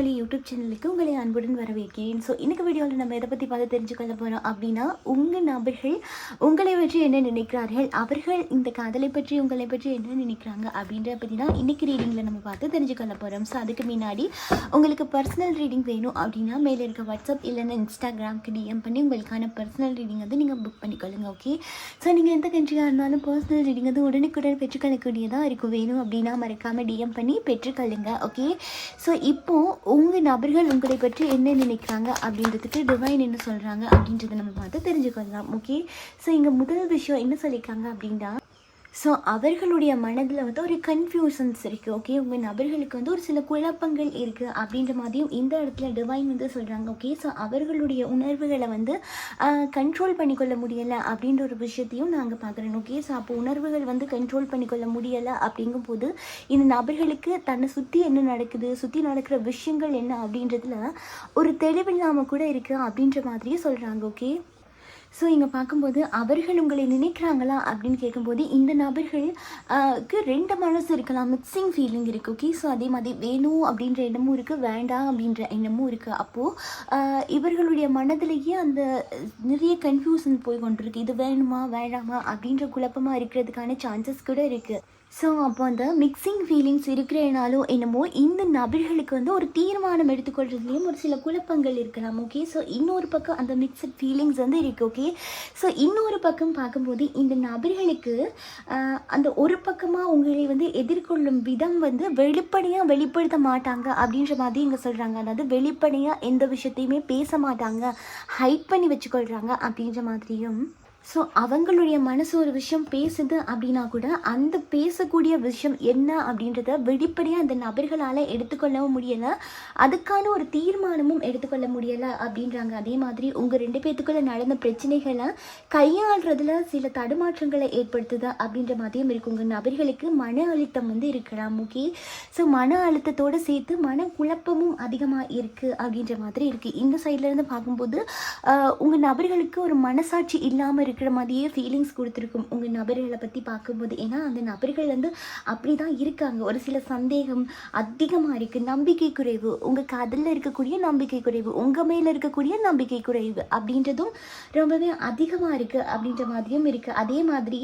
மொழி யூடியூப் சேனலுக்கு உங்களை அன்புடன் வரவேற்கிறேன். ஸோ இன்னைக்கு வீடியோவில் நம்ம எதை பற்றி பார்த்து தெரிஞ்சுக்கொள்ள போகிறோம் அப்படின்னா, உங்கள் நபர்கள் உங்களை பற்றி என்ன நினைக்கிறார்கள், அவர்கள் இந்த காதலை பற்றி உங்களை பற்றி என்ன நினைக்கிறாங்க அப்படின்றத பற்றி தான் இன்றைக்கி ரீடிங்கில் நம்ம பார்த்து தெரிஞ்சுக்கொள்ள போகிறோம். ஸோ அதுக்கு முன்னாடி உங்களுக்கு பர்சனல் ரீடிங் வேணும் அப்படின்னா மேலே இருக்க வாட்ஸ்அப் இல்லைன்னா இன்ஸ்டாகிராம்க்கு டிஎம் பண்ணி உங்களுக்கான பர்சனல் ரீடிங் வந்து நீங்கள் புக் பண்ணிக்கொள்ளுங்க. ஓகே, ஸோ நீங்கள் எந்த கண்ட்ரியாக இருந்தாலும் பர்சனல் ரீடிங் வந்து உடனுக்குடன் பெற்றுக்கொள்ளக்கூடியதாக இருக்கும். வேணும் அப்படின்னா மறக்காமல் டிஎம் பண்ணி பெற்றுக்கொள்ளுங்க. ஓகே, ஸோ இப்போது உங்கள் நபர்கள் உங்களை பற்றி என்ன நினைக்கிறாங்க அப்படின்றதுக்கு டிவைன் என்ன சொல்கிறாங்க அப்படின்றத நம்ம பார்த்து தெரிஞ்சுக்கொள்ளலாம். ஓகே, ஸோ இங்கே முதல் விஷயம் என்ன சொல்லியிருக்காங்க அப்படின்னா, ஸோ அவர்களுடைய மனதில் வந்து ஒரு கன்ஃபியூஷன்ஸ் இருக்குது. ஓகே, உங்கள் நபர்களுக்கு வந்து ஒரு சில குழப்பங்கள் இருக்குது அப்படின்ற மாதிரியும் இந்த இடத்துல டிவைன் வந்து சொல்கிறாங்க. ஓகே, ஸோ அவர்களுடைய உணர்வுகளை வந்து கண்ட்ரோல் பண்ணிக்கொள்ள முடியலை அப்படின்ற ஒரு விஷயத்தையும் நாங்கள் பார்க்குறோம். ஓகே, ஸோ அப்போ உணர்வுகள் வந்து கண்ட்ரோல் பண்ணிக்கொள்ள முடியலை அப்படிங்கும் போது இந்த நபர்களுக்கு தன்னை சுற்றி என்ன நடக்குது, சுற்றி நடக்கிற விஷயங்கள் என்ன அப்படின்றதுல ஒரு தெளிவில்லாமல் கூட இருக்குது அப்படின்ற மாதிரியே சொல்கிறாங்க. ஓகே, ஸோ இங்கே பார்க்கும்போது அவர்கள் உங்களை நினைக்கிறாங்களா அப்படின்னு கேட்கும்போது இந்த நபர்களுக்கு ரெண்டு மனசு இருக்கலாம், மிக்சிங் ஃபீலிங் இருக்குது. ஓகே, ஸோ அதே மாதிரி வேணும் அப்படின்ற எண்ணமும் இருக்குது, வேண்டாம் அப்படின்ற எண்ணமும் இருக்குது. அப்போது இவர்களுடைய மனதிலேயே அந்த நிறைய கன்ஃபியூஷன் போய் கொண்டிருக்கு. இது வேணுமா வேண்டாமா அப்படின்ற குழப்பமாக இருக்கிறதுக்கான சான்சஸ் கூட இருக்குது. ஸோ அப்போ அந்த மிக்சிங் ஃபீலிங்ஸ் இருக்கிறனாலும் என்னமோ இந்த நபர்களுக்கு வந்து ஒரு தீர்மானம் எடுத்துக்கொள்றதுலேயும் ஒரு சில குழப்பங்கள் இருக்கலாம். ஓகே, ஸோ இன்னொரு பக்கம் அந்த மிக்சட் ஃபீலிங்ஸ் வந்து இருக்குது. ஓகே, ஸோ இன்னொரு பக்கம் பார்க்கும்போது இந்த நபர்களுக்கு அந்த ஒரு பக்கமாக உங்களை வந்து எதிர்கொள்ளும் விதம் வந்து வெளிப்படையாக வெளிப்படுத்த மாட்டாங்க அப்படின்ற மாதிரி இங்கே சொல்கிறாங்க. அதாவது வெளிப்படையாக எந்த விஷயத்தையுமே பேச மாட்டாங்க, ஹைட் பண்ணி வச்சுக்கொள்கிறாங்க அப்படின்ற மாதிரியும். ஸோ அவங்களுடைய மனசு ஒரு விஷயம் பேசுது அப்படின்னா கூட அந்த பேசக்கூடிய விஷயம் என்ன அப்படின்றத வெளிப்படையாக அந்த நபர்களால் எடுத்துக்கொள்ளவும் முடியலை, அதுக்கான ஒரு தீர்மானமும் எடுத்துக்கொள்ள முடியலை அப்படின்றாங்க. அதே மாதிரி உங்கள் ரெண்டு பேர்த்துக்குள்ளே நடந்த பிரச்சனைகளை கையாளுறதுல சில தடுமாற்றங்களை ஏற்படுத்துது அப்படின்ற மாதிரியும் இருக்குது. உங்கள் நபர்களுக்கு மன அழுத்தம் வந்து இருக்கலாம். ஓகே, ஸோ மன அழுத்தத்தோடு சேர்த்து மன குழப்பமும் அதிகமாக இருக்குது அப்படின்ற மாதிரி இருக்குது. இந்த சைட்லேருந்து பார்க்கும்போது உங்கள் நபர்களுக்கு ஒரு மனசாட்சி இல்லாமல் இருக்கிற மாதிரியே ஃபீலிங்ஸ் கொடுத்துருக்கும் உங்கள் நபர்களை பற்றி பார்க்கும்போது. ஏன்னா அந்த நபர்கள் வந்து அப்படி தான் இருக்காங்க. ஒரு சில சந்தேகம் அதிகமாக இருக்குது, நம்பிக்கை குறைவு, உங்கள் காதலில் இருக்கக்கூடிய நம்பிக்கை குறைவு, உங்கள் மேலே இருக்கக்கூடிய நம்பிக்கை குறைவு அப்படின்றதும் ரொம்பவே அதிகமாக இருக்குது அப்படின்ற மாதிரியும் இருக்குது. அதே மாதிரி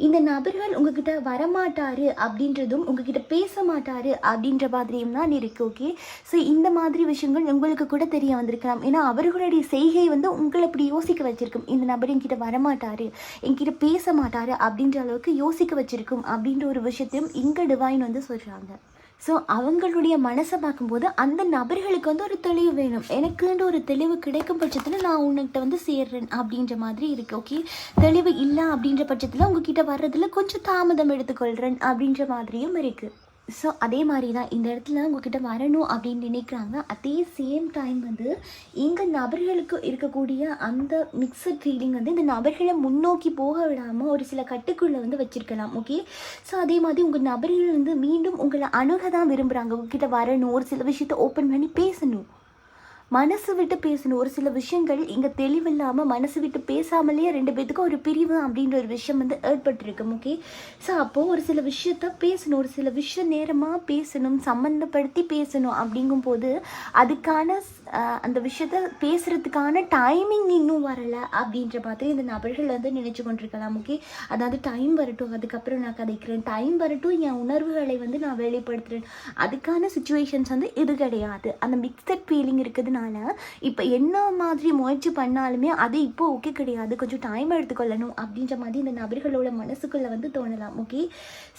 இந்த நபர்கள் உங்ககிட்ட வரமாட்டார் அப்படின்றதும் உங்ககிட்ட பேச மாட்டார் அப்படின்ற மாதிரியும் தான் இருக்குது. ஓகே, ஸோ இந்த மாதிரி விஷயங்கள் உங்களுக்கு கூட தெரிய வந்திருக்கலாம். ஏன்னா அவர்களுடைய செய்கை வந்து உங்களை இப்படி யோசிக்க வச்சிருக்கும். இந்த நபர் என்கிட்ட வரமாட்டார், என்கிட்ட பேச மாட்டார் அப்படின்ற அளவுக்கு யோசிக்க வச்சிருக்கும் அப்படின்ற ஒரு விஷயத்தையும் இங்கே டிவைன் வந்து சொல்கிறாங்க. ஸோ அவங்களுடைய மனசை பார்க்கும்போது அந்த நபர்களுக்கு வந்து ஒரு தெளிவு வேணும். எனக்குன்ற ஒரு தெளிவு கிடைக்கும் பட்சத்தில் நான் உன்கிட்ட வந்து சேர்றேன் அப்படின்ற மாதிரி இருக்குது. ஓகே, தெளிவு இல்லை அப்படின்ற பட்சத்தில் உங்ககிட்ட வர்றதில் கொஞ்சம் தாமதம் எடுத்துக்கொள்கிறேன் அப்படின்ற மாதிரியும் இருக்குது. ஸோ அதே மாதிரி தான் இந்த இடத்துல உங்ககிட்ட வரணும் அப்படின்னு நினைக்கிறாங்க. அதே சேம் டைம் வந்து இங்கே நபர்களுக்கு இருக்கக்கூடிய அந்த மிக்சட் ஃபீலிங் வந்து இந்த நபர்களை முன்னோக்கி போக விடாமல் ஒரு சில கட்டுக்குள்ளே வந்து வச்சுருக்கலாம். ஓகே, ஸோ அதே மாதிரி உங்கள் நபர்கள் வந்து மீண்டும் உங்களை அணுக தான் விரும்புகிறாங்க. உங்ககிட்ட வரணும், ஒரு சில விஷயத்தை ஓப்பன் பண்ணி பேசணும், மனசு விட்டு பேசணும். ஒரு சில விஷயங்கள் இங்கே தெளிவில்லாமல் மனசு விட்டு பேசாமலேயே ரெண்டு பேத்துக்கும் ஒரு பிரிவு அப்படின்ற ஒரு விஷயம் வந்து ஏற்பட்டுருக்கு. ஓகே, ஸோ அப்போது ஒரு சில விஷயத்த பேசணும், ஒரு சில விஷயம் நேரமாக பேசணும், சம்மந்தப்படுத்தி பேசணும். அப்படிங்கும்போது அதுக்கான அந்த விஷயத்த பேசுகிறதுக்கான டைமிங் இன்னும் வரலை அப்படின்ற மாதிரி இந்த நபர்கள் வந்து நினச்சி கொண்டிருக்கலாம். ஓகே, அதாவது டைம் வரட்டும், அதுக்கப்புறம் நான் கதைக்கிறேன், டைம் வரட்டும், என் உணர்வுகளை வந்து நான் வெளிப்படுத்துகிறேன், அதுக்கான சுச்சுவேஷன்ஸ் வந்து இது கிடையாது. அந்த மிக்சட் ஃபீலிங் இருக்குது. இப்போ என்ன மாதிரி முயற்சி பண்ணாலுமே அது இப்போ ஓகே கிடையாது, கொஞ்சம் டைம் எடுத்துக்கொள்ளணும் அப்படின்ற மாதிரி இந்த நபர்களோட மனசுக்குள்ளே வந்து தோணலாம். ஓகே,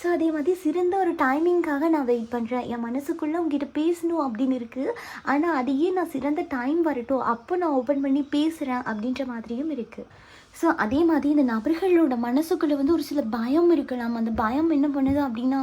ஸோ அதே மாதிரி சிறந்த ஒரு டைமிங்காக நான் வெயிட் பண்ணுறேன், என் மனசுக்குள்ளே உங்ககிட்ட பேசணும் அப்படின்னு இருக்குது, ஆனால் அதையே நான் சிறந்த டைம் வரட்டும் அப்போ நான் ஓப்பன் பண்ணி பேசுகிறேன் அப்படின்ற மாதிரியும் இருக்குது. ஸோ அதே மாதிரி இந்த நபர்களோட மனசுக்குள்ளே வந்து ஒரு சில பயம் இருக்கலாம். அந்த பயம் என்ன பண்ணுது அப்படின்னா,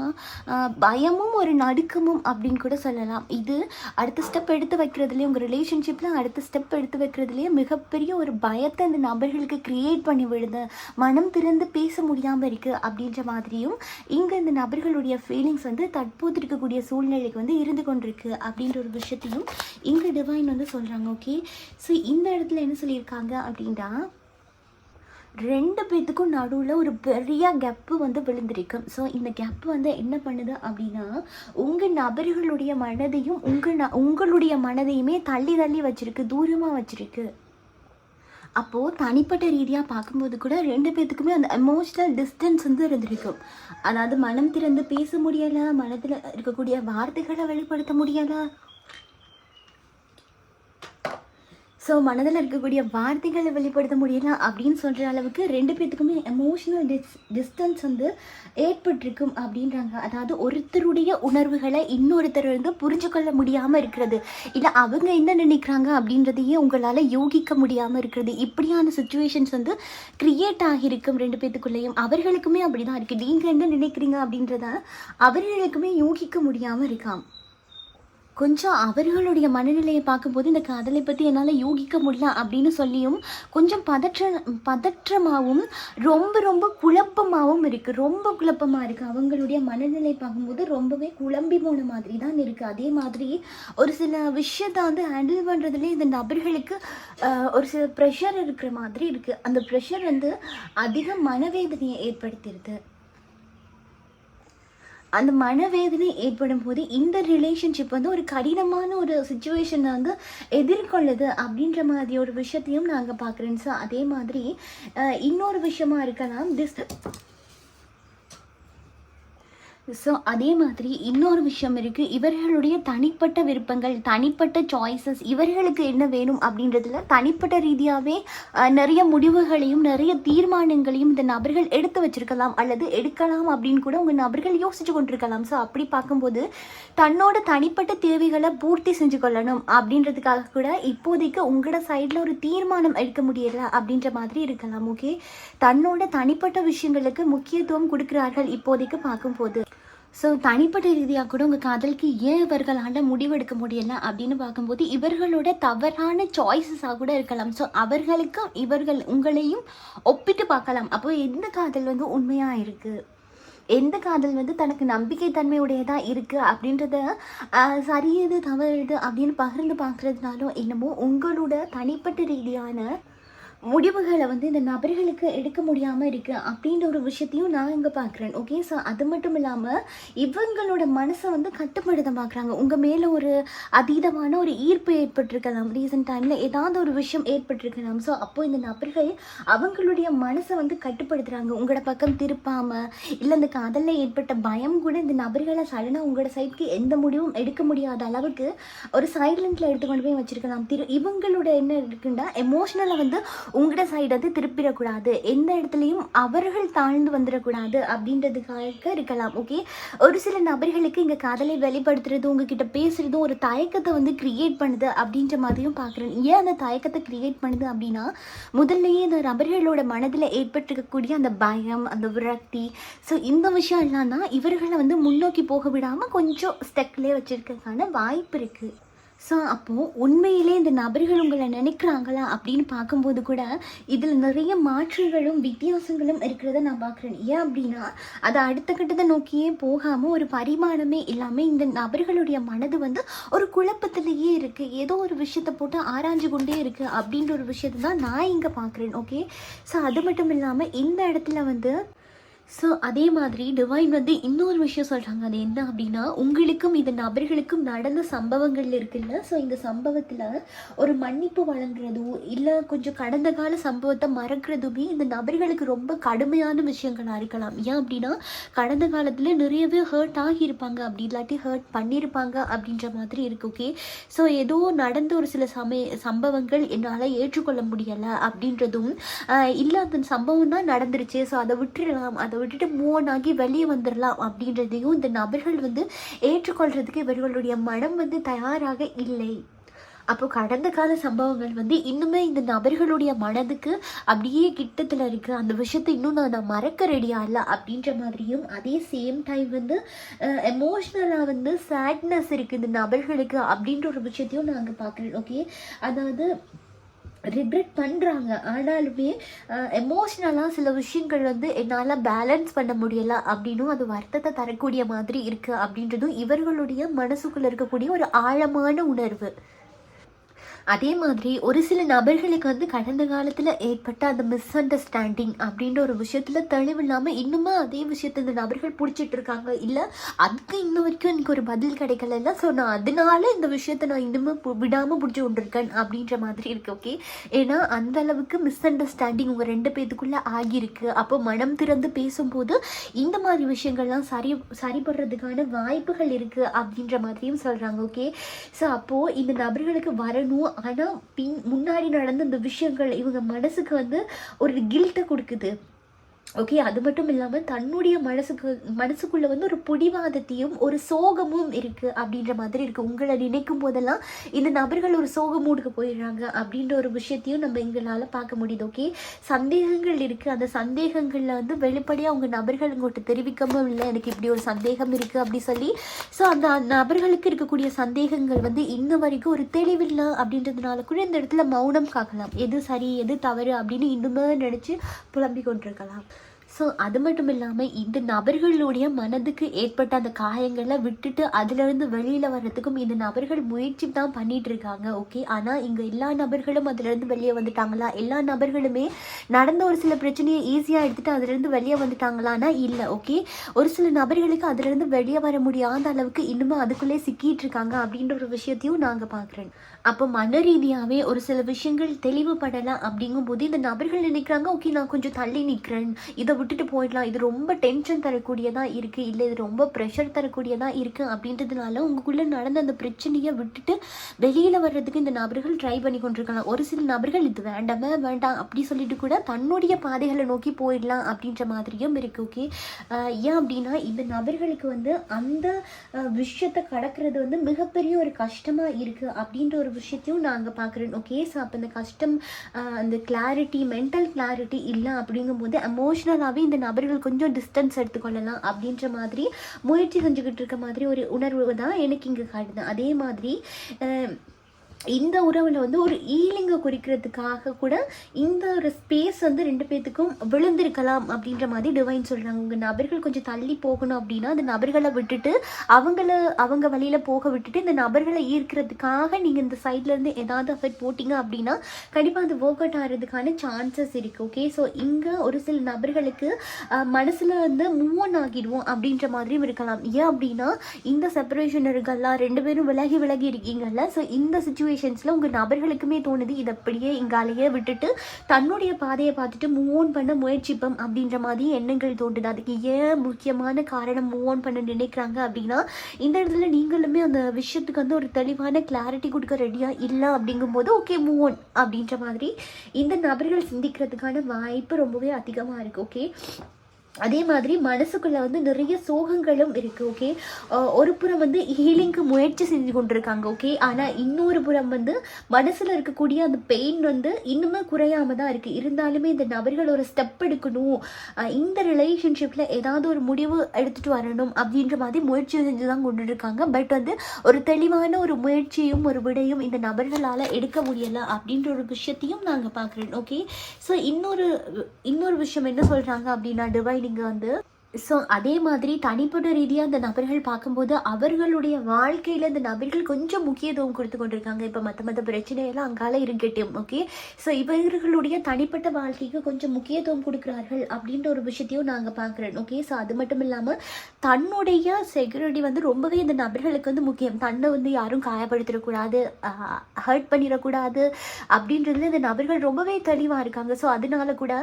பயமும் ஒரு நடுக்கமும் அப்படின்னு கூட சொல்லலாம். இது அடுத்த ஸ்டெப் எடுத்து வைக்கிறதுலேயே, உங்கள் ரிலேஷன்ஷிப்பில் அடுத்த ஸ்டெப் எடுத்து வைக்கிறதுலேயே மிகப்பெரிய ஒரு பயத்தை இந்த நபர்களுக்கு க்ரியேட் பண்ணி விடுது, மனம் திறந்து பேச முடியாமல் இருக்குது அப்படின்ற மாதிரியும் இங்கே இந்த நபர்களுடைய ஃபீலிங்ஸ் வந்து தற்போது இருக்கக்கூடிய சூழ்நிலைக்கு வந்து இருந்து கொண்டிருக்கு அப்படின்ற ஒரு விஷயத்தையும் இங்கே டிவைன் வந்து சொல்கிறாங்க. ஓகே, ஸோ இந்த இடத்துல என்ன சொல்லியிருக்காங்க அப்படின்னா, 2 பேத்துக்கும் நடுவில் ஒரு பெரிய கேப்பு வந்து விழுந்திருக்கும். ஸோ இந்த கேப் வந்து என்ன பண்ணுது அப்படின்னா, உங்கள் நபர்களுடைய மனதையும் உங்களுடைய மனதையுமே தள்ளி தள்ளி வச்சிருக்கு, தூரமாக வச்சிருக்கு. அப்போது தனிப்பட்ட ரீதியாக பார்க்கும்போது கூட 2 பேத்துக்குமே அந்த எமோஷ்னல் டிஸ்டன்ஸ் வந்து இருந்திருக்கும். அதாவது மனம் திறந்து பேச முடியலை, மனத்தில் இருக்கக்கூடிய வார்த்தைகளை வெளிப்படுத்த முடியலை. ஸோ மனதில் இருக்கக்கூடிய வார்த்தைகளை வெளிப்படுத்த முடியல அப்படின்னு சொல்கிற அளவுக்கு 2 பேத்துக்குமே எமோஷ்னல் டிஸ்டன்ஸ் வந்து ஏற்பட்டிருக்கும் அப்படின்றாங்க. அதாவது ஒருத்தருடைய உணர்வுகளை இன்னொருத்தர் வந்து புரிஞ்சு கொள்ள முடியாமல் இருக்கிறது, இல்லை அவங்க என்ன நினைக்கிறாங்க அப்படின்றதையே உங்களால் யோகிக்க முடியாமல் இருக்கிறது. இப்படியான சுச்சுவேஷன்ஸ் வந்து க்ரியேட் ஆகியிருக்கும் 2 பேத்துக்குள்ளேயும். அவர்களுக்குமே அப்படி தான் இருக்குது. நீங்கள் என்ன நினைக்கிறீங்க அப்படின்றத அவர்களுக்குமே யோகிக்க முடியாமல் இருக்காம். கொஞ்சம் அவர்களுடைய மனநிலையை பார்க்கும்போது இந்த காதலை பற்றி என்னால் யோகிக்க முடியல அப்படின்னு சொல்லியும் கொஞ்சம் பதற்றமாகவும் ரொம்ப ரொம்ப குழப்பமாகவும் இருக்குது. ரொம்ப குழப்பமாக இருக்குது. அவங்களுடைய மனநிலை பார்க்கும்போது ரொம்பவே குழம்பி போன மாதிரி தான் இருக்குது. அதே மாதிரி ஒரு சில விஷயத்தை வந்து ஹேண்டில் பண்ணுறதுலேயே இந்த நபர்களுக்கு ஒரு சில ப்ரெஷர் இருக்கிற மாதிரி இருக்குது. அந்த ப்ரெஷர் வந்து அதிக மனவேதனையை ஏற்படுத்திடுது. அந்த மனவேதனை ஏற்படும் போது இந்த ரிலேஷன்ஷிப் வந்து ஒரு கடினமான ஒரு சுச்சுவேஷனை வந்து எதிர்கொள்ளுது அப்படின்ற மாதிரி ஒரு விஷயத்தையும் நாங்கள் பார்க்குறேன். ஸோ அதே மாதிரி இன்னொரு விஷயமா இருக்கலாம் அதே மாதிரி இன்னொரு விஷயம் இருக்குது. இவர்களுடைய தனிப்பட்ட விருப்பங்கள், தனிப்பட்ட சாய்ஸஸ், இவர்களுக்கு என்ன வேணும் அப்படின்றதுல தனிப்பட்ட ரீதியாகவே நிறைய முடிவுகளையும் நிறைய தீர்மானங்களையும் இந்த நபர்கள் எடுத்து வச்சிருக்கலாம் அல்லது எடுக்கலாம் அப்படின்னு கூட உங்கள் நபர்கள் யோசிச்சு கொண்டிருக்கலாம். ஸோ அப்படி பார்க்கும்போது தன்னோட தனிப்பட்ட தேவைகளை பூர்த்தி செஞ்சு கொள்ளணும் அப்படின்றதுக்காக கூட இப்போதைக்கு உங்களோட சைடில் ஒரு தீர்மானம் எடுக்க முடியல அப்படின்ற மாதிரி இருக்கலாம். ஓகே, தன்னோட தனிப்பட்ட விஷயங்களுக்கு முக்கியத்துவம் கொடுக்குறார்கள் இப்போதைக்கு பார்க்கும்போது. ஸோ தனிப்பட்ட ரீதியாக கூட உங்கள் காதலுக்கு ஏன் இவர்களால் முடிவெடுக்க முடியலை அப்படின்னு பார்க்கும்போது இவர்களோட தவறான சாய்ஸஸாக கூட இருக்கலாம். ஸோ அவர்களுக்கும் இவர்கள் உங்களையும் ஒப்பிட்டு பார்க்கலாம். அப்போ எந்த காதல் வந்து உண்மையாக இருக்குது, எந்த காதல் வந்து தனக்கு நம்பிக்கை தன்மையுடையதாக இருக்குது அப்படின்றத சரியது தவறுது அப்படின்னு பகிர்ந்து பார்க்குறதுனாலும் என்னமோ உங்களோட தனிப்பட்ட ரீதியான முடிவுகளை வந்து இந்த நபர்களுக்கு எடுக்க முடியாமல் இருக்குது அப்படின்ற ஒரு விஷயத்தையும் நான் இங்கே பார்க்குறேன். ஓகே, ஸோ அது மட்டும் இல்லாமல் இவங்களோட மனசை வந்து கட்டுப்படுத்த பார்க்குறாங்க. உங்கள் மேலே ஒரு அதீதமான ஒரு ஈர்ப்பு ஏற்பட்டிருக்கலாம், ரீசெண்ட் டைமில் ஏதாவது ஒரு விஷயம் ஏற்பட்டிருக்கலாம். ஸோ அப்போது இந்த நபர்கள் அவங்களுடைய மனசை வந்து கட்டுப்படுத்துகிறாங்க, உங்களோட பக்கம் திருப்பாமல். இல்லை இந்த காதலில் ஏற்பட்ட பயம் கூட இந்த நபர்களை சடனாக உங்களோட சைடுக்கு எந்த முடிவும் எடுக்க முடியாத அளவுக்கு ஒரு சைலண்டில் எடுத்துக்கொண்டு போய் வச்சுருக்கலாம். இவங்களோட என்ன இருக்குன்னா எமோஷ்னலாக வந்து உங்களோட சைடு வந்து திருப்பிடக்கூடாது, எந்த இடத்துலையும் அவர்கள் தாழ்ந்து வந்துடக்கூடாது அப்படின்றதுக்காக இருக்கலாம். ஓகே, ஒரு சில நபர்களுக்கு இங்கே காதலை வெளிப்படுத்துறது, உங்ககிட்ட பேசுறதும் ஒரு தயக்கத்தை வந்து கிரியேட் பண்ணுது அப்படின்ற மாதிரியும் பார்க்குறேன். ஏன் அந்த தயக்கத்தை கிரியேட் பண்ணுது அப்படின்னா முதல்லையே இந்த நபர்களோட மனதில் ஏற்பட்டிருக்கக்கூடிய அந்த பயம், அந்த விரக்தி, ஸோ இந்த விஷயம் எல்லாம் தான் இவர்களை வந்து முன்னோக்கி போக விடாமல் கொஞ்சம் ஸ்டெக்லேயே வச்சுருக்கிறதுக்கான வாய்ப்பு இருக்குது. ஸோ அப்போது உண்மையிலே இந்த நபர்கள் உங்களை நினைக்கிறாங்களா அப்படின்னு பார்க்கும்போது கூட இதில் நிறைய மாற்றுகளும் வித்தியாசங்களும் இருக்கிறத நான் பார்க்குறேன். ஏன் அப்படின்னா அதை அடுத்த கட்டத்தை நோக்கியே போகாமல் ஒரு பரிமாணமே இல்லாமல் இந்த நபர்களுடைய மனது வந்து ஒரு குழப்பத்திலேயே இருக்குது, ஏதோ ஒரு விஷயத்தை போட்டு ஆராய்ஞ்சு கொண்டே இருக்குது அப்படின்ற ஒரு விஷயத்தை தான் நான் இங்கே பார்க்குறேன். ஓகே, ஸோ அது மட்டும் இல்லாமல் இந்த இடத்துல வந்து அதே மாதிரி டிவைன் வந்து இன்னொரு விஷயம் சொல்கிறாங்க. அது என்ன அப்படின்னா உங்களுக்கும் இந்த நபர்களுக்கும் நடந்த சம்பவங்கள் இருக்குல்ல, ஸோ இந்த சம்பவத்தில் ஒரு மன்னிப்பு வழங்குறதும் இல்லை கொஞ்சம் கடந்த கால சம்பவத்தை மறக்கிறதுமே இந்த நபர்களுக்கு ரொம்ப கடுமையான விஷயங்களாக இருக்கலாம். ஏன் அப்படின்னா கடந்த காலத்தில் நிறையவே ஹர்ட் ஆகியிருப்பாங்க, அப்படி இல்லாட்டி ஹர்ட் பண்ணியிருப்பாங்க அப்படின்ற மாதிரி இருக்கு. ஓகே, ஸோ ஏதோ நடந்த ஒரு சில சம்பவங்கள் என்னால் ஏற்றுக்கொள்ள முடியலை அப்படின்றதும் இல்லை அந்த சம்பவம் தான் நடந்துருச்சு, ஸோ அதை விட்டுடலாம், அதை விட்டுட்டு மூவ் ஆகி வெளியே வந்துடலாம் அப்படின்றதையும் இந்த நபர்கள் வந்து ஏற்றுக்கொள்றதுக்கு இவர்களுடைய மனம் வந்து தயாராக இல்லை. அப்போ கடந்த கால சம்பவங்கள் வந்து இன்னுமே இந்த நபர்களுடைய மனதுக்கு அப்படியே கிட்டத்தில் இருக்குது, அந்த விஷயத்தை இன்னும் நான் மறக்க ரெடியாக இல்லை அப்படின்ற மாதிரியும், அதே சேம் டைம் வந்து எமோஷ்னலாக வந்து சேட்னஸ் இருக்குது இந்த நபர்களுக்கு அப்படின்ற ஒரு விஷயத்தையும் நான் அங்கே பார்க்குறேன். ஓகே, அதாவது ரிக்ரெட் பண்ணுறாங்க, ஆனாலுமே எமோஷ்னலாக சில விஷயங்கள் வந்து என்னால் பேலன்ஸ் பண்ண முடியலை அப்படின்னும் அது வருத்தத்தை தரக்கூடிய மாதிரி இருக்குது அப்படின்றதும் இவர்களுடைய மனசுக்குள்ளே இருக்கக்கூடிய ஒரு ஆழமான உணர்வு. அதே மாதிரி ஒரு சில நபர்களுக்கு வந்து கடந்த காலத்தில் ஏற்பட்ட அந்த மிஸ் அண்டர்ஸ்டாண்டிங் அப்படின்ற ஒரு விஷயத்தில் தெளிவில்லாமல் இன்னுமே அதே விஷயத்தை இந்த நபர்கள் பிடிச்சிட்டு இருக்காங்க. இல்லை அதுக்கு இன்னும் வரைக்கும் எனக்கு ஒரு பதில் கிடைக்கல. இல்லை ஸோ நான் அதனால இந்த விஷயத்தை நான் இன்னுமே விடாமல் பிடிச்சி கொண்டிருக்கேன் அப்படின்ற மாதிரி இருக்கு. ஓகே, ஏன்னா அந்த அளவுக்கு மிஸ் அண்டர்ஸ்டாண்டிங் உங்கள் 2 பேத்துக்குள்ளே ஆகியிருக்கு. அப்போ மனம் திறந்து பேசும்போது இந்த மாதிரி விஷயங்கள்லாம் சரிபடுறதுக்கான வாய்ப்புகள் இருக்குது அப்படின்ற மாதிரியும் சொல்கிறாங்க. ஓகே, ஸோ அப்போது இந்த நபர்களுக்கு வரணும். ஆனால் முன்னாடி நடந்த இந்த விஷயங்கள் இவங்க மனசுக்கு வந்து ஒரு கில்ட்டை கொடுக்குது. ஓகே, அது மட்டும் இல்லாமல் தன்னுடைய மனசுக்குள்ளே வந்து ஒரு பிடிவாதத்தையும் ஒரு சோகமும் இருக்குது அப்படின்ற மாதிரி இருக்குது. உங்களை நினைக்கும் போதெல்லாம் இந்த நபர்கள் ஒரு சோக மூடுக்கு போயிடுறாங்க அப்படின்ற ஒரு விஷயத்தையும் நம்ம எங்களால் பார்க்க முடியுது. ஓகே, சந்தேகங்கள் இருக்குது. அந்த சந்தேகங்களில் வந்து வெளிப்படையாக அவங்க நபர்கள் உங்கள்கிட்ட தெரிவிக்கவும் இல்லை, எனக்கு இப்படி ஒரு சந்தேகம் இருக்குது அப்படி சொல்லி. ஸோ அந்த நபர்களுக்கு இருக்கக்கூடிய சந்தேகங்கள் வந்து இன்ன வரைக்கும் ஒரு தெளிவில்லை அப்படின்றதுனால கூட இந்த இடத்துல மௌனம் காக்கலாம். எது சரி எது தவறு அப்படின்னு இன்னுமே நினச்சி புலம்பிக் கொண்டிருக்கலாம். ஸோ அது மட்டும் இல்லாமல் இந்த நபர்களுடைய மனதுக்கு ஏற்பட்ட அந்த காயங்களை விட்டுட்டு அதிலிருந்து வெளியில் வர்றதுக்கும் இந்த நபர்கள் முயற்சி தான் பண்ணிட்டு இருக்காங்க. ஓகே, ஆனால் இங்கே எல்லா நபர்களும் அதிலிருந்து வெளியே வந்துட்டாங்களா? எல்லா நபர்களுமே நடந்த ஒரு சில பிரச்சனையை ஈஸியாக எடுத்துகிட்டு அதிலிருந்து வெளியே வந்துட்டாங்களான்னா இல்லை. ஓகே, ஒரு சில நபர்களுக்கு அதிலிருந்து வெளியே வர முடியாத அளவுக்கு இன்னுமே அதுக்குள்ளே சிக்கிட்டு இருக்காங்க அப்படின்ற ஒரு விஷயத்தையும் நாங்கள் பார்க்குறேன். அப்போ மன ரீதியாகவே ஒரு சில விஷயங்கள் தெளிவுபடலாம். அப்படிங்கும்போது இந்த நபர்கள் நினைக்கிறாங்க, ஓகே நான் கொஞ்சம் தள்ளி நிற்கிறேன், இதை விட்டுட்டு போயிடலாம், இது ரொம்ப டென்ஷன் தரக்கூடியதாக இருக்குது, இல்லை இது ரொம்ப ப்ரெஷர் தரக்கூடியதாக இருக்குது அப்படின்றதுனால உங்களுக்குள்ளே நடந்த அந்த பிரச்சனையை விட்டுட்டு வெளியில் வர்றதுக்கு இந்த நபர்கள் ட்ரை பண்ணி கொண்டிருக்கலாம். ஒரு சில நபர்கள் இது வேண்டாமே வேண்டாம் அப்படி சொல்லிட்டு கூட தன்னுடைய பாதைகளை நோக்கி போயிடலாம் அப்படின்ற மாதிரியும் இருக்குது. ஓகே, ஏன் அப்படின்னா இந்த நபர்களுக்கு வந்து அந்த விஷயத்தை கடக்கிறது வந்து மிகப்பெரிய ஒரு கஷ்டமாக இருக்குது அப்படின்ற ஒரு விஷயத்தையும் நாங்கள் பார்க்குறேன். ஓகே, ஸோ அப்போ இந்த கஷ்டம், அந்த கிளாரிட்டி, மென்டல் கிளாரிட்டி இல்லை அப்படிங்கும்போது எமோஷ்னலாகவே இந்த நபர்கள் கொஞ்சம் டிஸ்டன்ஸ் எடுத்துக்கொள்ளலாம் அப்படின்ற மாதிரி முயற்சி செஞ்சுக்கிட்டு இருக்க மாதிரி ஒரு உணர்வு தான் எனக்கு இங்கே காட்டுது. அதே மாதிரி இந்த உறவில் வந்து ஒரு ஈலிங்கை குறிக்கிறதுக்காக கூட இந்த ஒரு ஸ்பேஸ் வந்து 2 பேத்துக்கும் விழுந்திருக்கலாம் அப்படின்ற மாதிரி டிவைன் சொல்கிறாங்க. உங்கள் நபர்கள் கொஞ்சம் தள்ளி போகணும் அப்படின்னா அந்த நபர்களை விட்டுட்டு அவங்க வழியில் போக விட்டுட்டு இந்த நபர்களை ஈர்க்கிறதுக்காக நீங்கள் இந்த சைட்லேருந்து ஏதாவது எஃபெக்ட் போட்டிங்க அப்படின்னா கண்டிப்பாக அது ஒர்க் அவுட் ஆகிறதுக்கான சான்சஸ் இருக்குது. ஓகே, ஸோ இங்கே ஒரு சில நபர்களுக்கு மனசில் வந்து மூவ் ஆன் ஆகிடுவோம் அப்படின்ற மாதிரியும் இருக்கலாம். ஏன் அப்படின்னா இந்த செப்பரேஷன் இருக்கெல்லாம் 2 பேரும் விலகி இருக்கீங்கல்ல. ஸோ இந்த சுச்சுவேஷன் உங்கள் நபர்களுக்குமே தோணுது இதை அப்படியே இங்காலேயே விட்டுட்டு தன்னுடைய பாதையை பார்த்துட்டு மூவ் ஆன் பண்ண முயற்சிப்போம் அப்படின்ற மாதிரி எண்ணங்கள் தோன்றுது. அதுக்கு ஏன் முக்கியமான காரணம் மூவ் ஆன் பண்ண நினைக்கிறாங்க அப்படின்னா இந்த இடத்துல நீங்களுமே அந்த விஷயத்துக்கு வந்து ஒரு தெளிவான கிளாரிட்டி கொடுக்க ரெடியாக இல்லை அப்படிங்கும்போது ஓகே மூவ் ஆன் அப்படின்ற மாதிரி இந்த நபர்கள் சிந்திக்கிறதுக்கான வாய்ப்பு ரொம்பவே அதிகமாக இருக்குது. ஓகே, அதே மாதிரி மனசுக்குள்ளே வந்து நிறைய சோகங்களும் இருக்குது. ஓகே, ஒரு புறம் வந்து ஹீலிங்க்கு முயற்சி செஞ்சு கொண்டிருக்காங்க. ஓகே, ஆனால் இன்னொரு புறம் வந்து மனசில் இருக்கக்கூடிய அந்த பெயின் வந்து இன்னுமே குறையாமல் தான் இருக்குது. இருந்தாலுமே இந்த நபர்கள் ஒரு ஸ்டெப் எடுக்கணும், இந்த ரிலேஷன்ஷிப்பில் ஏதாவது ஒரு முடிவு எடுத்துகிட்டு வரணும் அப்படின்ற மாதிரி முயற்சி செஞ்சு தான் கொண்டு இருக்காங்க. பட் வந்து ஒரு தெளிவான ஒரு முயற்சியும் ஒரு விடையும் இந்த நபர்களால் எடுக்க முடியலை அப்படின்ற ஒரு விஷயத்தையும் நாங்கள் பார்க்குறோம். ஓகே, ஸோ இன்னொரு விஷயம் என்ன சொல்கிறாங்க அப்படின்னா டிவைன் இங்கே வந்து ஸோ அதே மாதிரி தனிப்பட்ட ரீதியாக அந்த நபர்கள் பார்க்கும்போது அவர்களுடைய வாழ்க்கையில் இந்த நபர்கள் கொஞ்சம் முக்கியத்துவம் கொடுத்து கொண்டிருக்காங்க. இப்போ மற்ற பிரச்சனையெல்லாம் அங்கால இருக்கட்டும். ஓகே, ஸோ இவர்களுடைய தனிப்பட்ட வாழ்க்கைக்கு கொஞ்சம் முக்கியத்துவம் கொடுக்குறார்கள் அப்படின்ற ஒரு விஷயத்தையும் நாங்கள் பார்க்குறோம். ஓகே, ஸோ அது மட்டும் இல்லாமல் தன்னுடைய செக்யூரிட்டி வந்து ரொம்பவே இந்த நபர்களுக்கு வந்து முக்கியம். தன்னை வந்து யாரும் காயப்படுத்திடக்கூடாது, ஹர்ட் பண்ணிடக்கூடாது அப்படின்றதுல இந்த நபர்கள் ரொம்பவே தெளிவாக இருக்காங்க. ஸோ அதனால கூட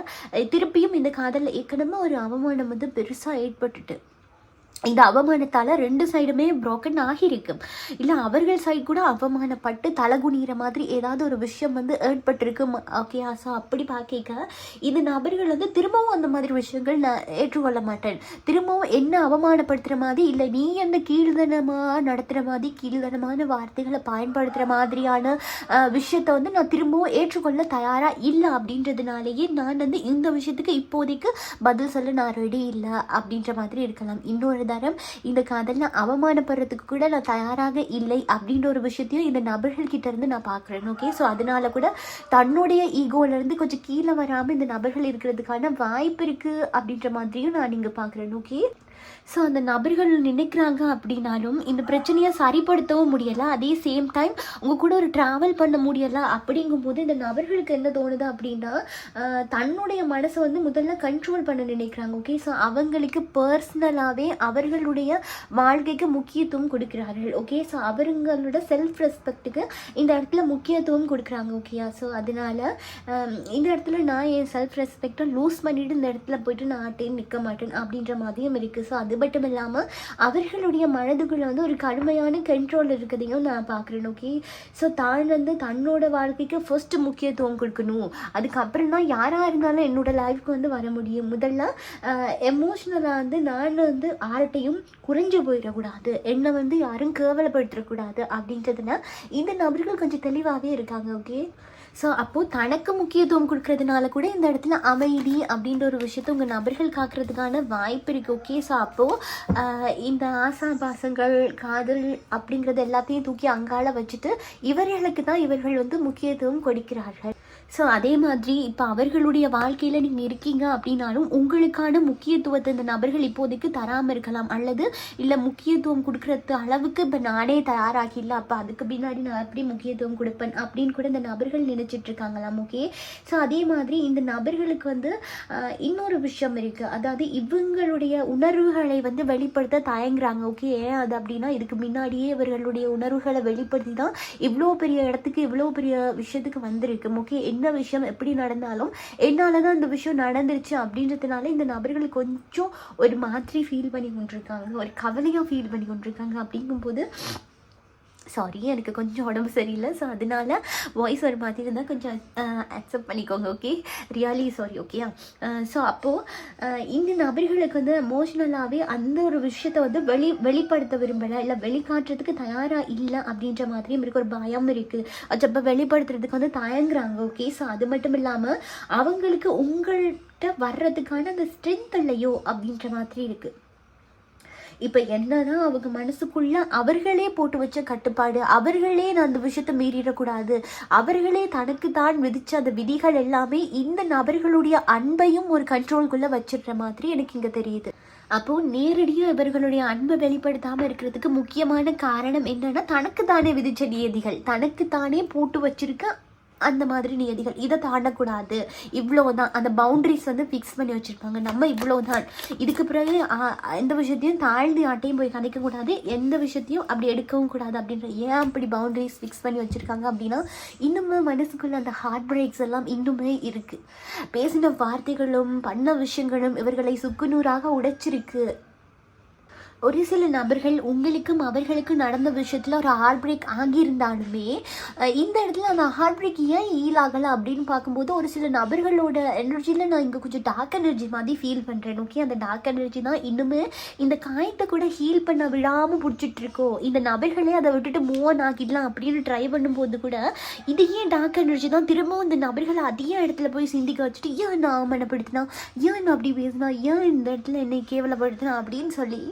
திருப்பியும் இந்த காதலில் ஏற்கனவே ஒரு அவமானம் வந்து பெருசாக ஏற்பட்டுட்டு இந்த அவமானத்தால் 2 சைடுமே ப்ரோக்கன் ஆகியிருக்கு. இல்லை அவர்கள் சைடு கூட அவமானப்பட்டு தலகுனிகிற மாதிரி ஏதாவது ஒரு விஷயம் வந்து ஏற்பட்டிருக்கு. ஓகே, ஸோ அப்படி பார்க்க இந்த நபர்கள் வந்து திரும்பவும் அந்த மாதிரி விஷயங்கள் நான் ஏற்றுக்கொள்ள மாட்டேன். திரும்பவும் என்ன அவமானப்படுத்துகிற மாதிரி, இல்லை நீ என்ன கீழ்தனமாக நடத்துகிற மாதிரி கீழ்தனமான வார்த்தைகளை பயன்படுத்துகிற மாதிரியான விஷயத்தை வந்து நான் திரும்பவும் ஏற்றுக்கொள்ள தயாராக இல்லை அப்படின்றதுனாலேயே நான் வந்து இந்த விஷயத்துக்கு இப்போதைக்கு பதில் சொல்ல நான் ரெடி இல்லை அப்படின்ற மாதிரி இருக்கலாம். இன்னொரு தரம் இந்த காதலில் அவமானப்படுறதுக்கு கூட நான் தயாராக இல்லை அப்படின்ற ஒரு விஷயத்தையும் இந்த நபர்கள்கிட்ட இருந்து நான் பார்க்குறேன். ஓகே, ஸோ அதனால கூட தன்னுடைய ஈகோலேருந்து கொஞ்சம் கீழே வராமல் இந்த நபர்கள் இருக்கிறதுக்கான வாய்ப்பு இருக்குது அப்படின்ற மாதிரியும் நான் இங்கே பார்க்குறேன். ஓகே, ஸோ அந்த நபர்கள் நினைக்கிறாங்க அப்படின்னாலும் இந்த பிரச்சனையை சரிப்படுத்தவும் முடியலை, அதே சேம் டைம் உங்கள் கூட ஒரு ட்ராவல் பண்ண முடியலை. அப்படிங்கும்போது இந்த நபர்களுக்கு என்ன தோணுது அப்படின்னா, தன்னுடைய மனசை வந்து முதல்ல கண்ட்ரோல் பண்ண நினைக்கிறாங்க. ஓகே, ஸோ அவங்களுக்கு பர்சனலாகவே அவர்களுடைய வாழ்க்கைக்கு முக்கியத்துவம் கொடுக்குறார்கள். ஓகே, ஸோ அவங்களோட செல்ஃப் ரெஸ்பெக்ட்டுக்கு இந்த இடத்துல முக்கியத்துவம் கொடுக்குறாங்க. ஓகேயா, ஸோ அதனால இந்த இடத்துல நான் என் செல்ஃப் ரெஸ்பெக்டை லூஸ் பண்ணிவிட்டு இந்த இடத்துல போய்ட்டு நான் ஆட்டேன்னு நிற்க மாட்டேன் அப்படின்ற மாதிரியும் இருக்குது. ஸோ அது மட்டும் இல்லாமல் அவர்களுடைய மனதுக்குள்ளே வந்து ஒரு கடுமையான கண்ட்ரோல் இருக்கிறதையும் நான் பார்க்குறேன். ஓகே, ஸோ தான் வந்து தன்னோட வாழ்க்கைக்கு ஃபர்ஸ்ட் முக்கியத்துவம் கொடுக்கணும், அதுக்கப்புறம் தான் யாராக இருந்தாலும் என்னோடய லைஃப்க்கு வந்து வர முடியும். முதல்ல எமோஷ்னலாக வந்து நான் வந்து யார்கிட்டையும் குறைஞ்சு போயிடக்கூடாது, என்னை வந்து யாரும் கேவலப்படுத்தக்கூடாது அப்படின்றதுனா இந்த நபர்கள் கொஞ்சம் தெளிவாகவே இருக்காங்க. ஓகே, ஸோ அப்போது தனக்கு முக்கியத்துவம் கொடுக்கறதுனால கூட இந்த இடத்துல அமைதி அப்படின்ற ஒரு விஷயத்த உங்கள் நபர்கள் காக்கிறதுக்கான வாய்ப்பு இருக்குது. ஓகே, ஸோ அப்போது இந்த ஆசாபாசங்கள் காதல் அப்படிங்கிறது எல்லாத்தையும் தூக்கி அங்கால வச்சுட்டு இவர்களுக்கு தான் இவர்கள் வந்து முக்கியத்துவம் கொடுக்கிறார்கள். ஸோ அதே மாதிரி இப்போ அவர்களுடைய வாழ்க்கையில் நீங்கள் இருக்கீங்க அப்படின்னாலும் உங்களுக்கான முக்கியத்துவத்தை இந்த நபர்கள் இப்போதைக்கு தராமல் இருக்கலாம், அல்லது இல்லை முக்கியத்துவம் கொடுக்குறது அளவுக்கு இப்போ நானே தயாராகில்ல, அப்போ அதுக்கு பின்னாடி நான் எப்படி முக்கியத்துவம் கொடுப்பேன் அப்படின்னு கூட இந்த நபர்கள் நினச்சிட்ருக்காங்களாம். ஓகே, ஸோ அதே மாதிரி இந்த நபர்களுக்கு வந்து இன்னொரு விஷயம் இருக்குது, அதாவது இவங்களுடைய உணர்வுகளை வந்து வெளிப்படுத்த தயங்குறாங்க. ஓகே, ஏன் அது அப்படின்னா இதுக்கு முன்னாடியே இவர்களுடைய உணர்வுகளை வெளிப்படுத்தி தான் இவ்வளோ பெரிய இடத்துக்கு இவ்வளோ பெரிய விஷயத்துக்கு வந்திருக்கு. ஓகே, என்ன விஷயம் எப்படி நடந்தாலும் என்னால் தான் இந்த விஷயம் நடந்துருச்சு அப்படின்றதுனால இந்த நபர்கள் கொஞ்சம் ஒரு மாதிரி ஃபீல் பண்ணி கொண்டிருக்காங்க, ஒரு கவலையாக ஃபீல் பண்ணி கொண்டிருக்காங்க. அப்படிங்கும்போது சாரி, எனக்கு கொஞ்சம் உடம்பு சரியில்லை, ஸோ அதனால வாய்ஸ் ஒரு மாதிரி இருந்தால் கொஞ்சம் அக்செப்ட் பண்ணிக்கோங்க. Okay, really sorry. ஓகேயா, ஸோ அப்போது இந்த நபர்களுக்கு வந்து எமோஷ்னலாகவே அந்த ஒரு விஷயத்தை வந்து வெளிப்படுத்த விரும்பலை, இல்லை வெளிக்காட்டுறதுக்கு தயாராக இல்லை அப்படின்ற மாதிரியும் இருக்குது, ஒரு பயம் இருக்குது, அப்போ வெளிப்படுத்துறதுக்கு வந்து தயங்குறாங்க. ஓகே, ஸோ அது மட்டும் இல்லாமல் அவங்களுக்கு உங்கள்கிட்ட வர்றதுக்கான அந்த ஸ்ட்ரென்த் இல்லையோ அப்படின்ற மாதிரி இருக்குது. இப்போ என்னன்னா அவங்க மனசுக்குள்ள அவர்களே போட்டு வச்ச கட்டுப்பாடு, அவர்களே நான் அந்த விஷயத்தை மீறிடக்கூடாது, அவர்களே தனக்கு தான் விதிச்ச அந்த விதிகள் எல்லாமே இந்த நபர்களுடைய அன்பையும் ஒரு கண்ட்ரோல்குள்ளே வச்சிடுற மாதிரி எனக்கு இங்கே தெரியுது. அப்போது நேரடியாக இவர்களுடைய அன்பை வெளிப்படுத்தாமல் இருக்கிறதுக்கு முக்கியமான காரணம் என்னன்னா, தனக்கு தானே விதிச்ச நியதிகள், தனக்கு தானே போட்டு வச்சிருக்க அந்த மாதிரி நியதிகள், இதை தாண்டக்கூடாது, இவ்வளோதான் அந்த பவுண்ட்ரிஸ் வந்து ஃபிக்ஸ் பண்ணி வச்சுருப்பாங்க. நம்ம இவ்வளோதான், இதுக்கு பிறகு எந்த விஷயத்தையும் தாழ்ந்து யாட்டையும் போய் கணிக்கக்கூடாது, எந்த விஷயத்தையும் அப்படி எடுக்கவும் கூடாது அப்படின்ற ஏன் அப்படி பவுண்ட்ரிஸ் ஃபிக்ஸ் பண்ணி வச்சுருக்காங்க அப்படின்னா, இன்னுமே மனசுக்குள்ளே அந்த ஹார்ட் பிரேக்ஸ் எல்லாம் இன்னுமே இருக்குது. பேசின வார்த்தைகளும் பண்ண விஷயங்களும் இவர்களை சுக்குநூறாக உடைச்சிருக்கு. ஒரு சில நபர்கள் உங்களுக்கும் அவர்களுக்கும் நடந்த விஷயத்தில் ஒரு ஹார்ட் பிரேக் ஆகியிருந்தாலுமே இந்த இடத்துல அந்த ஹார்ட் பிரேக் ஏன் ஹீல் ஆகலை அப்படின்னு பார்க்கும்போது ஒரு சில நபர்களோட எனர்ஜியில் நான் இங்கே கொஞ்சம் டார்க் எனர்ஜி மாதிரி ஃபீல் பண்ணுறேன். ஓகே, அந்த டார்க் எனர்ஜி தான் இன்னுமே இந்த காயத்தை கூட ஹீல் பண்ண விடாமல் பிடிச்சிட்ருக்கோம். இந்த நபர்களே அதை விட்டுட்டு மூவ் ஆன் ஆகிடலாம் அப்படின்னு ட்ரை பண்ணும்போது கூட இது ஏன் டார்க் எனர்ஜி தான் திரும்பவும் இந்த நபர்களை அதே இடத்துல போய் சிந்திக்க வச்சுட்டு ஏன் நான் அவமானப்படுத்தினா, ஏன் நான் அப்படி பேசினா, ஏன் இந்த இடத்துல என்னை கேவலப்படுத்தினா அப்படின்னு சொல்லி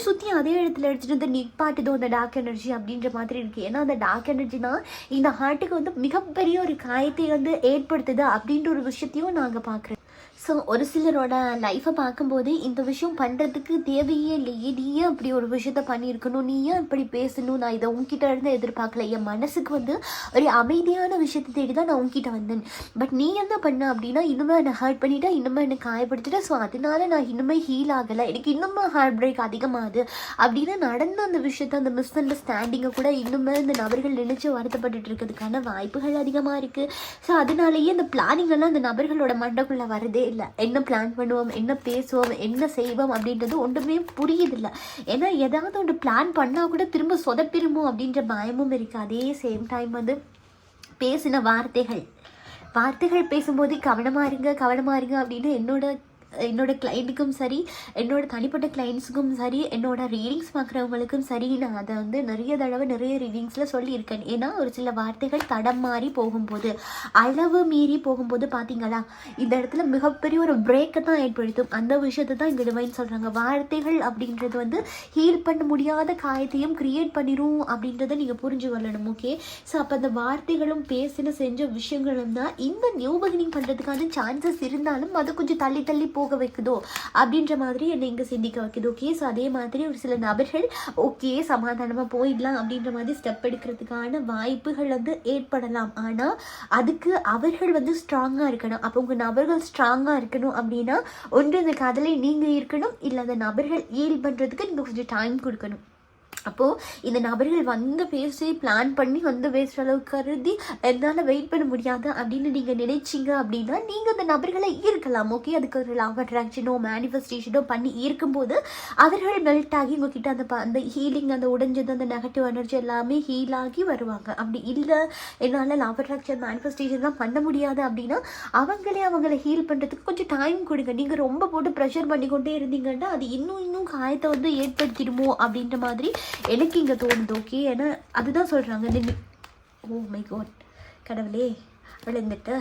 சுற்றி அதே இடத்துல எடுத்துகிட்டு வந்து நிற்பாட்டுதோ அந்த டார்க் எனர்ஜி அப்படின்ற மாதிரி இருக்குது. ஏன்னா அந்த டார்க் எனர்ஜி தான் இந்த ஹார்ட்டுக்கு வந்து மிகப்பெரிய ஒரு காயத்தை வந்து ஏற்படுத்துது அப்படின்ற ஒரு விஷயத்தையும் நாங்கள் பார்க்குறேன். ஸோ ஒரு சிலரோட லைஃப்பை பார்க்கும்போது இந்த விஷயம் பண்ணுறதுக்கு தேவையே இல்லையே, நீ ஏன் அப்படி ஒரு விஷயத்த பண்ணியிருக்கணும், நீ ஏன் இப்படி பேசணும், நான் இதை உங்ககிட்ட இருந்து எதிர்பார்க்கல, என் மனசுக்கு வந்து ஒரு அமைதியான விஷயத்தை தேடி தான் நான் உங்ககிட்ட வந்தேன், பட் நீ என்ன பண்ண அப்படின்னா இன்னுமே என்னை ஹர்ட் பண்ணிட்டா, இன்னுமே என்னை காயப்படுத்திட்டேன், ஸோ அதனால நான் இன்னுமே ஹீல் ஆகலை, எனக்கு இன்னுமே ஹார்ட் பிரேக் அதிகமாகுது அப்படின்னு நடந்த அந்த விஷயத்த அந்த மிஸ் அண்டர்ஸ்டாண்டிங்கை கூட இன்னுமே இந்த நபர்கள் நினச்சி வருத்தப்பட்டு இருக்கிறதுக்கான வாய்ப்புகள் அதிகமாக இருக்குது. ஸோ அதனாலேயே இந்த பிளானிங்கெல்லாம் அந்த நபர்களோட மண்டைக்குள்ளே வரதே இல்லை. என்ன பிளான் பண்ணுவோம், என்ன பேசுவோம், என்ன செய்வோம் அப்படின்றது ஒன்றுமே புரியுதில்லை. ஏன்னா ஏதாவது ஒன்று பிளான் பண்ணால் கூட திரும்ப சொதப்பிடுமோ அப்படின்ற பயமும் இருக்குது. அதே சேம் டைம் வந்து பேசின வார்த்தைகள் பேசும்போது கவனமாக இருங்க அப்படின்னு என்னோட கிளைண்ட்டுக்கும் சரி, என்னோட தனிப்பட்ட கிளைண்ட்ஸுக்கும் சரி, என்னோட ரீடிங்ஸ் பார்க்குறவங்களுக்கும் சரி, நான் அதை வந்து நிறைய தடவை நிறைய ரீடிங்ஸில் சொல்லியிருக்கேன். ஏன்னா ஒரு சில வார்த்தைகள் தடம் மாறி போகும்போது, அளவு மீறி போகும்போது பார்த்தீங்களா இந்த இடத்துல மிகப்பெரிய ஒரு பிரேக்கை தான் ஏற்படுத்தும். அந்த விஷயத்தை தான் இங்கே டிவைன் சொல்கிறாங்க. வார்த்தைகள் அப்படின்றது வந்து ஹீல் பண்ண முடியாத காயத்தையும் க்ரியேட் பண்ணிடும் அப்படின்றத நீங்கள் புரிஞ்சு கொள்ளணும். ஓகே, ஸோ அப்போ அந்த வார்த்தைகளும் செஞ்ச விஷயங்களும் தான் இந்த நியூ பிகினிங் பண்ணுறதுக்கான சான்சஸ் இருந்தாலும் அது கொஞ்சம் தள்ளி போக வைக்குதோ அப்படின்ற மாதிரி என்னை இங்கே சிந்திக்க வைக்குது. ஓகே, ஸோ அதே மாதிரி ஒரு சில நபர்கள் ஓகே சமாதானமாக போயிடலாம் அப்படின்ற மாதிரி ஸ்டெப் எடுக்கிறதுக்கான வாய்ப்புகள் வந்து ஏற்படலாம். ஆனால் அதுக்கு அவர்கள் வந்து ஸ்ட்ராங்காக இருக்கணும். அப்போ உங்கள் நபர்கள் ஸ்ட்ராங்காக இருக்கணும் அப்படின்னா ஒன்று இந்த காதலை நீங்கள் இருக்கணும், இல்லை அந்த நபர்கள் ஈல் பண்ணுறதுக்கு நீங்கள் கொஞ்சம் டைம் கொடுக்கணும். அப்போது இந்த நபர்கள் வந்து பேசி பிளான் பண்ணி வந்து பேசுகிற அளவுக்கு கருதி என்னால் வெயிட் பண்ண முடியாது அப்படின்னு நீங்கள் நினைச்சிங்க அப்படின்னா நீங்கள் அந்த நபர்களை ஈர்க்கலாம். ஓகே, அதுக்கு ஒரு லவ் அட்ராக்ஷனோ மேனிஃபெஸ்டேஷனோ பண்ணி இருக்கும்போது அவர்கள் மெல்ட் ஆகி உங்ககிட்ட அந்த ஹீலிங், அந்த உடைஞ்சது, அந்த நெகட்டிவ் எனர்ஜி எல்லாமே ஹீல் ஆகி வருவாங்க. அப்படி இல்லை என்னால் லவ் அட்ராக்ஷன் மேனிஃபெஸ்டேஷன்லாம் பண்ண முடியாது அப்படின்னா அவங்களை ஹீல் பண்ணுறதுக்கு கொஞ்சம் டைம் கொடுங்க. நீங்கள் ரொம்ப போட்டு ப்ரெஷர் பண்ணிக்கொண்டே இருந்தீங்கன்னா அது இன்னும் காயத்தை வந்து ஏற்படுத்திடுமோ அப்படின்ற மாதிரி எனக்கு இங்கே தோணுது. ஓகே, ஏன்னா அதுதான் சொல்கிறாங்க. ஓ மை காட் கடவுளே விழுந்துட்டு.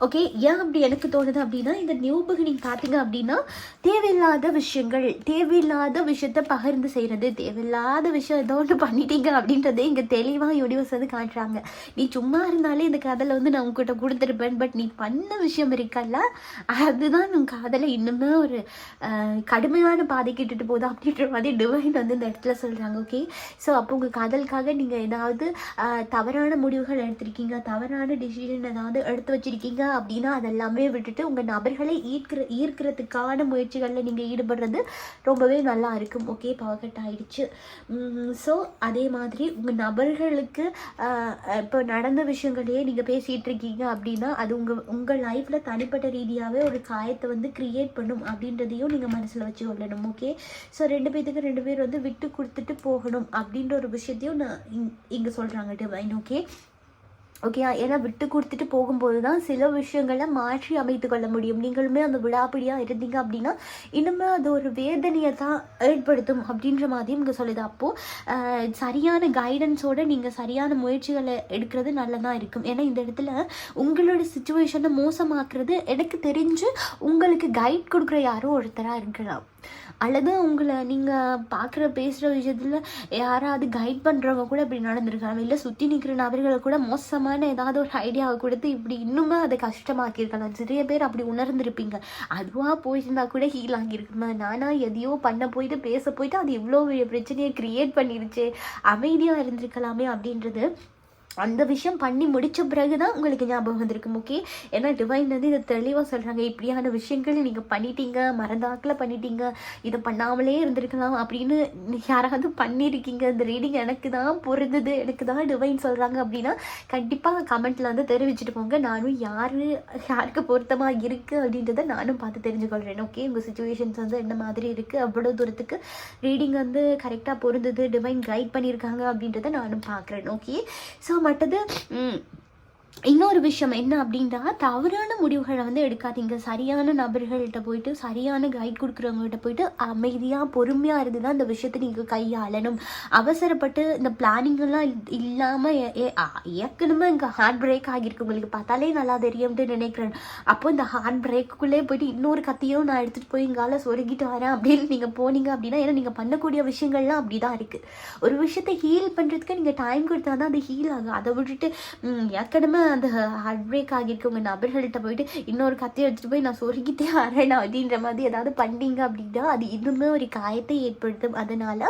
ஓகே, ஏன் அப்படி எனக்கு தோணுது அப்படின்னா இந்த நியூ பிகினிங் பார்த்தீங்க அப்படின்னா தேவையில்லாத விஷயத்த பகிர்ந்து செய்கிறது, தேவையில்லாத விஷயம் ஏதோ ஒன்று பண்ணிட்டீங்க அப்படின்றதே இங்கே தெளிவாக யூனிவர்ஸ் வந்து காட்டுறாங்க. நீ சும்மா இருந்தாலே இந்த காதலை வந்து நான் உங்ககிட்ட கொடுத்துருப்பேன், பட் நீ பண்ண விஷயம் இருக்கல்ல அதுதான் உன் காதலை இன்னுமே ஒரு கடுமையான பாதைக்கு இட்டுட்டு போதும் அப்படின்ற மாதிரி டிவைன் வந்து இந்த இடத்துல சொல்கிறாங்க. ஓகே, ஸோ அப்போ உங்கள் காதலுக்காக நீங்கள் ஏதாவது தவறான முடிவுகள் எடுத்திருக்கீங்க, தவறான டிசிஷன் ஏதாவது எடுத்து வச்சிருக்கீங்க அப்படின்னா அதெல்லாமே விட்டுட்டு உங்கள் நபர்களை ஈர்க்கிறதுக்கான முயற்சிகளில் நீங்கள் ஈடுபடுறது ரொம்பவே நல்லா இருக்கும். ஓகே, பவர் கட் ஆகிடுச்சு. ஸோ அதே மாதிரி உங்கள் நபர்களுக்கு இப்போ நடந்த விஷயங்களையே நீங்கள் பேசிகிட்டு இருக்கீங்க அப்படின்னா அது உங்கள் லைஃப்பில் தனிப்பட்ட ரீதியாகவே ஒரு காயத்தை வந்து க்ரியேட் பண்ணும் அப்படின்றதையும் நீங்கள் மனசில் வச்சு கொள்ளணும். ஓகே, ஸோ ரெண்டு பேர் வந்து விட்டு கொடுத்துட்டு போகணும் அப்படின்ற ஒரு விஷயத்தையும் நான் இங்கே சொல்கிறாங்க டிவைன். ஓகே, ஏன்னா விட்டு கொடுத்துட்டு போகும்போது தான் சில விஷயங்களை மாற்றி அமைத்து கொள்ள முடியும். நீங்களுமே அந்த விடாப்பிடியாக இருந்தீங்க அப்படின்னா இன்னுமே அது ஒரு வேதனையை தான் ஏற்படுத்தும் அப்படின்ற மாதிரியும் இங்கே சொல்லுது. அப்போது சரியான கைடன்ஸோடு நீங்கள் சரியான முயற்சிகளை எடுக்கிறது நல்லதாக இருக்கும். ஏன்னா இந்த இடத்துல உங்களோட சுச்சுவேஷனை மோசமாக்குறது எனக்கு தெரிஞ்சு உங்களுக்கு கைட் கொடுக்குற யாரோ ஒருத்தராக இருக்கலாம், அல்லது உங்களை நீங்கள் பேசுகிற விஷயத்தில் யாராவது கைட் பண்ணுறவங்க கூட இப்படி நடந்திருக்கலாம், இல்லை சுற்றி நிற்கிற நபர்களை கூட மோசமான ஏதாவது ஒரு ஐடியாவை கொடுத்து இப்படி இன்னுமே அதை கஷ்டமாக்கியிருக்கலாம். நிறைய பேர் அப்படி உணர்ந்திருப்பீங்க. அதுவாக போயிருந்தா கூட ஹீல் ஆகியிருக்குமா, நானாக எதையோ பண்ண போயிட்டு பேச போயிட்டு அது இவ்வளோ பிரச்சனையை க்ரியேட் பண்ணிருச்சு, அமைதியாக இருந்திருக்கலாமே அப்படின்றது அந்த விஷயம் பண்ணி முடித்த பிறகு தான் உங்களுக்கு ஞாபகம் வந்திருக்கும். ஓகே, ஏன்னா டிவைன் வந்து இதை தெளிவாக சொல்கிறாங்க. இப்படியான விஷயங்கள் நீங்கள் பண்ணிட்டீங்க, மறந்தாக்கில் பண்ணிட்டீங்க, இதை பண்ணாமலே இருந்திருக்கலாம் அப்படின்னு யாராவது பண்ணியிருக்கீங்க, இந்த ரீடிங் எனக்கு தான் பொருந்தது, எனக்கு தான் டிவைன் சொல்கிறாங்க அப்படின்னா கண்டிப்பாக கமெண்ட்டில் வந்து தெரிவிச்சுட்டு போங்க. நானும் யாருக்கு பொருத்தமாக இருக்குது அப்படின்றத நானும் பார்த்து தெரிஞ்சுக்கொள்கிறேன். ஓகே, உங்கள் சுச்சுவேஷன்ஸ் வந்து என்ன மாதிரி இருக்குது, அவ்வளோ தூரத்துக்கு ரீடிங் வந்து கரெக்டாக பொருந்தது, டிவைன் கைட் பண்ணியிருக்காங்க அப்படின்றத நானும் பார்க்குறேன். ஓகே, ஸோ மற்றது இன்னொரு விஷயம் என்ன அப்படின்னா தவறான முடிவுகளை வந்து எடுக்காதீங்க. சரியான நபர்கள்கிட்ட போயிட்டு சரியான கைட் கொடுக்குறவங்ககிட்ட போயிட்டு அமைதியாக பொறுமையாக இருந்து தான் இந்த விஷயத்தை நீங்கள் கையாளணும். அவசரப்பட்டு இந்த பிளானிங்கெல்லாம் இல்லாமல் ஏற்கனவே இங்கே ஹார்ட் பிரேக் ஆகியிருக்கு, உங்களுக்கு பார்த்தாலே நல்லா தெரியும்னு நினைக்கிறேன். அப்போ இந்த ஹார்ட் பிரேக்குள்ளே போயிட்டு இன்னொரு கத்தியும் நான் எடுத்துகிட்டு போய் இங்கால சொருகிட்டு வரேன் அப்படின்னு நீங்கள் போனீங்க அப்படின்னா, ஏன்னா நீங்கள் பண்ணக்கூடிய விஷயங்கள்லாம் அப்படி தான் இருக்குது. ஒரு விஷயத்தை ஹீல் பண்ணுறதுக்கு நீங்கள் டைம் கொடுத்தா தான் அது ஹீல் ஆகும். அதை விட்டுட்டு ஏற்கனவே அந்த ஹார்ட் பிரேக் ஆகியிருக்கு உங்கள் நபர்கள்ட்ட போயிட்டு இன்னொரு கத்தியை எடுத்துகிட்டு போய் நான் சொருகிட்டே வரேன் அப்படின்ற மாதிரி ஏதாவது பண்ணிங்க அப்படின்னா அது இன்னுமே ஒரு காயத்தை ஏற்படுத்தும். அதனால்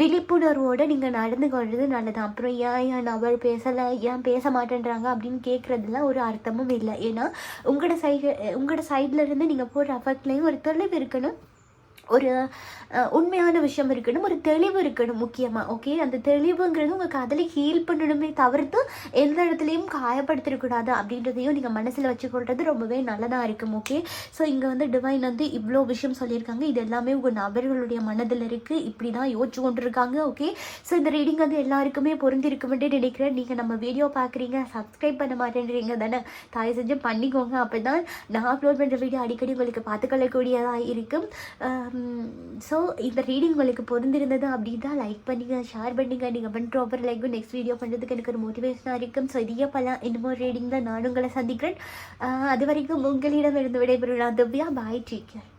விழிப்புணர்வோடு நீங்கள் நடந்து கொள்வது நல்லது. அப்புறம் ஏன் நபர் பேசலை, ஏன் பேச மாட்டேன்றாங்க அப்படின்னு கேட்குறதுலாம் ஒரு அர்த்தமும் இல்லை. ஏன்னா உங்களோட சைடில் இருந்து நீங்கள் போடுற எஃபெக்ட்லேயும் ஒரு தெளிவு இருக்கணும், ஒரு உண்மையான விஷயம் இருக்கணும், ஒரு தெளிவு இருக்கணும் முக்கியமாக. ஓகே, அந்த தெளிவுங்கிறது உங்கள் காதலை ஹீல் பண்ணணுமே தவிர்த்து எந்த இடத்துலையும் காயப்படுத்திடக்கூடாது அப்படின்றதையும் நீங்கள் மனசில் வச்சுக்கொள்வது ரொம்பவே நல்லதாக இருக்கும். ஓகே, ஸோ இங்கே வந்து டிவைன் வந்து இவ்வளோ விஷயம் சொல்லியிருக்காங்க. இது எல்லாமே உங்கள் நபர்களுடைய மனதில் இருக்குது, இப்படி தான் யோசிச்சு கொண்டு இருக்காங்க. ஓகே, ஸோ இந்த ரீடிங் வந்து எல்லாருக்குமே பொருந்திருக்குமென்றே நினைக்கிறேன். நீங்கள் நம்ம வீடியோ பார்க்குறீங்க, சப்ஸ்கிரைப் பண்ண மாட்டேன்றீங்க தானே, தயவு செஞ்சு பண்ணிக்கோங்க. அப்போ தான் நான் அப்லோட் பண்ணுற வீடியோ அடிக்கடி உங்களுக்கு பார்த்துக்கொள்ளக்கூடியதாக இருக்கும். ஸோ இந்த ரீடிங் உங்களுக்கு பொருந்திருந்தது அப்படின்னா லைக் பண்ணுங்க, ஷேர் பண்ணுங்க. நீங்கள் பண்ணுற ஒவ்வொரு லைக்கும் நெக்ஸ்ட் வீடியோ பண்ணுறதுக்கு எனக்கு ஒரு மோட்டிவேஷனாக இருக்கும். ஸோ இதே பல இன்னும் ரீடிங் தான் நான் உங்களை சந்திக்கிறேன். அது வரைக்கும் உங்களிடம் இருந்து விடைபெறும் திவ்யா. பாய், டேக் கேர்.